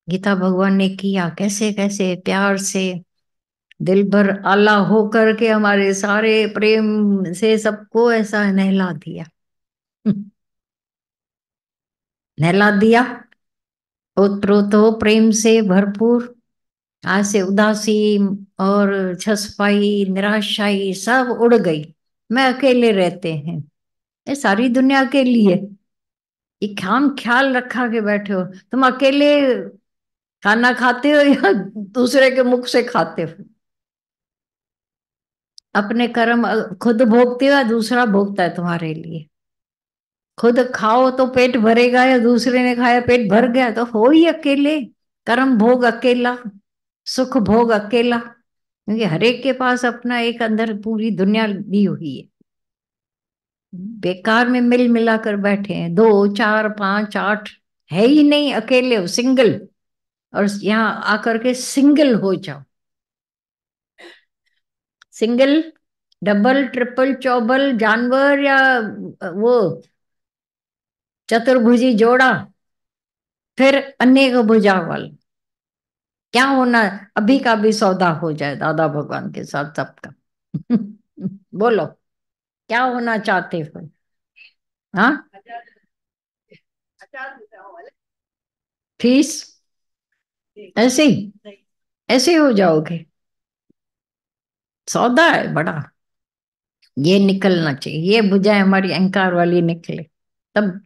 गीता भगवान ने किया कैसे कैसे प्यार से, दिल भर आला हो करके हमारे सारे प्रेम से सबको ऐसा नहला दिया। नहला दिया। ओतप्रोत हो प्रेम से भरपूर। आज से उदासी और छसपाई निराशाई सब उड़ गई। मैं अकेले रहते हैं। ये सारी दुनिया के लिए ये खाम ख्याल रखा के बैठे हो। तुम अकेले खाना खाते हो या दूसरे के मुख से खाते हो? अपने कर्म खुद भोगते हो या दूसरा भोगता है तुम्हारे लिए? खुद खाओ तो पेट भरेगा या दूसरे ने खाया पेट भर गया? तो हो ही अकेले। कर्म भोग अकेला, सुख भोग अकेला, क्योंकि हरेक के पास अपना एक अंदर पूरी दुनिया दी हुई है। बेकार में मिल मिला कर बैठे हैं, दो चार पांच आठ है ही नहीं, अकेले हो, सिंगल। और यहाँ आकर के सिंगल हो जाओ। सिंगल, डबल ट्रिपल चौबल जानवर या वो चतुर्भुजी जोड़ा, फिर अनेक भुजा वाला। क्या होना? अभी का भी सौदा हो जाए दादा भगवान के साथ सबका। बोलो, क्या होना चाहते हो? हाँ, फीस ऐसे ही, ऐसे हो जाओगे। सौदा है बड़ा। ये निकलना चाहिए, ये भुजाएं हमारी अहंकार वाली निकले, तब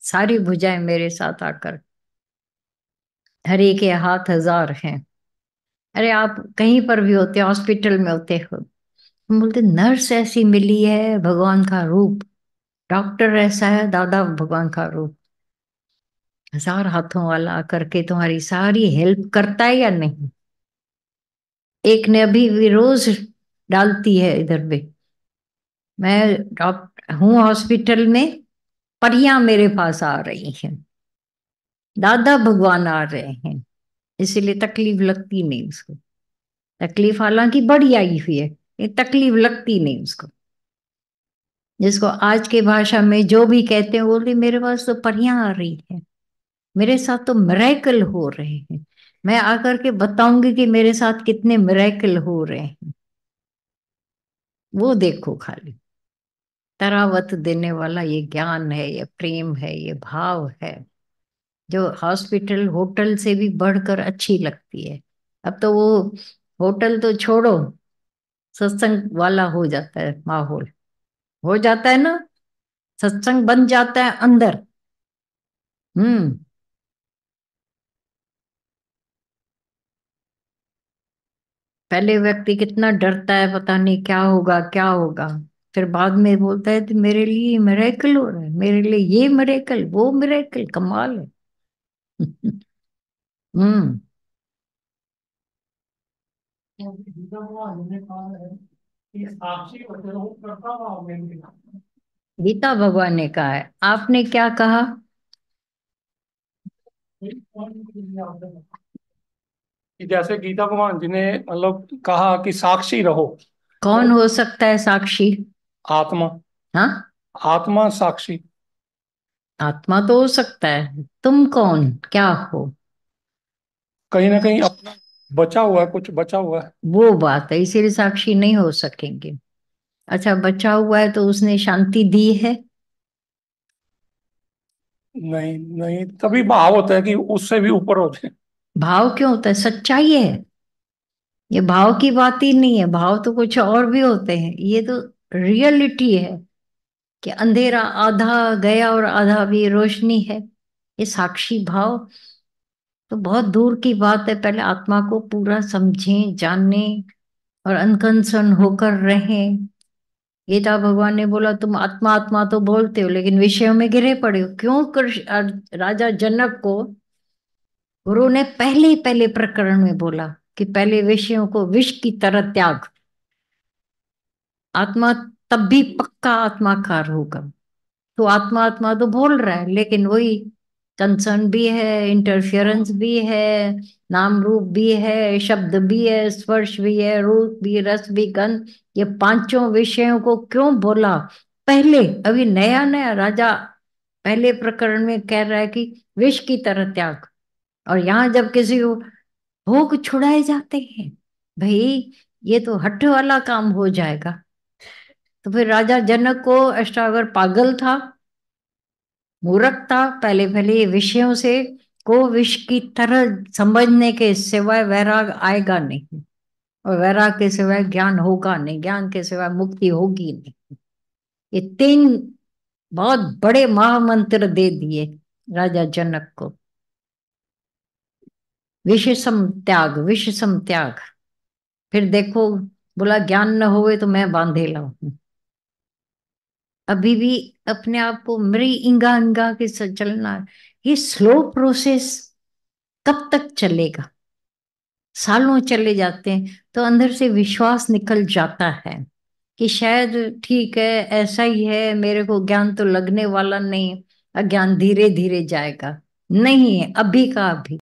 सारी भुजाएं मेरे साथ आकर। हरि के हाथ हजार हैं। अरे आप कहीं पर भी होते, हॉस्पिटल में होते हो, हम बोलते नर्स ऐसी मिली है भगवान का रूप, डॉक्टर ऐसा है दादा भगवान का रूप। हजार हाथों वाला आकर के तुम्हारी सारी हेल्प करता है या नहीं? एक ने अभी भी रोज डालती है इधर भी। मैं डॉक्टर हूँ हॉस्पिटल में, परियां मेरे पास आ रही हैं, दादा भगवान आ रहे हैं, इसीलिए तकलीफ लगती नहीं उसको। तकलीफ हालांकि बड़ी आई हुई है, ये तकलीफ लगती नहीं उसको। जिसको आज के भाषा में जो भी कहते हैं, बोलते मेरे पास तो परियां आ रही है, मेरे साथ तो मिरेकल हो रहे हैं। मैं आकर के बताऊंगी कि मेरे साथ कितने मिरेकल हो रहे हैं। वो देखो खाली, तरावत देने वाला ये ज्ञान है, ये प्रेम है, ये भाव है, जो हॉस्पिटल होटल से भी बढ़कर अच्छी लगती है। अब तो वो होटल तो छोड़ो, सत्संग वाला हो जाता है माहौल, हो जाता है ना, सत्संग बन जाता है अंदर। हम्म। पहले व्यक्ति कितना डरता है, पता नहीं क्या होगा क्या होगा, फिर बाद में बोलता है तो मेरे लिए मिरेकल हो रहा है, मेरे लिए ये मिरेकल वो मिरेकल, कमाल है। हम्म। गीता भगवान ने कहा है, आपने क्या कहा? कि जैसे गीता भगवान जी ने मतलब कहा कि साक्षी रहो। कौन हो सकता है साक्षी? आत्मा। हाँ, आत्मा साक्षी। आत्मा तो हो सकता है, तुम कौन क्या हो? कहीं ना कहीं अपना बचा हुआ है, कुछ बचा हुआ है। वो बात है, इसीलिए साक्षी नहीं हो सकेंगे। अच्छा, बचा हुआ है तो उसने शांति दी है? नहीं नहीं, तभी भाव होता है कि उससे भी ऊपर हो जाए। भाव क्यों होता है? सच्चाई है। ये भाव की बात ही नहीं है, भाव तो कुछ और भी होते हैं, ये तो रियलिटी है कि अंधेरा आधा गया और आधा भी रोशनी है। ये साक्षी भाव तो बहुत दूर की बात है। पहले आत्मा को पूरा समझें, जानें और अनकंसर्न होकर रहें। गीता भगवान ने बोला तुम आत्मा आत्मा तो बोलते हो लेकिन विषयों में गिरे पड़े हो। क्यों? राजा जनक को गुरु ने पहले पहले प्रकरण में बोला कि पहले विषयों को विष की तरह त्याग। आत्मा तब भी पक्का आत्माकार होगा। तो आत्मा आत्मा तो बोल रहा है लेकिन वही कंसर्न भी है, इंटरफियरेंस भी है, नाम रूप भी है, शब्द भी है, स्पर्श भी है, रूप भी, रस भी, गंध, ये पांचों विषयों को क्यों बोला पहले? अभी नया नया राजा पहले प्रकरण में कह रहा है कि विष की तरह त्याग। और यहाँ जब किसी को भोग छुड़ाए जाते हैं, भाई ये तो हट वाला काम हो जाएगा। तो फिर राजा जनक को अष्टावक्र पागल था, मूर्ख था, पहले पहले ये विषयों से को विष की तरह समझने के सिवाय वैराग आएगा नहीं, और वैराग के सिवाय ज्ञान होगा नहीं, ज्ञान के सिवाय मुक्ति होगी नहीं। ये तीन बहुत बड़े महामंत्र दे दिए राजा जनक को। विष सम त्याग, विष सम त्याग। फिर देखो, बोला ज्ञान न होवे तो मैं बांधे लाऊं। अभी भी अपने आप को मृ इंगा इंगा के साथ चलना है। ये स्लो प्रोसेस कब तक चलेगा? सालों चले जाते हैं तो अंदर से विश्वास निकल जाता है कि शायद ठीक है, ऐसा ही है, मेरे को ज्ञान तो लगने वाला नहीं, अज्ञान धीरे धीरे जाएगा। नहीं, अभी का अभी।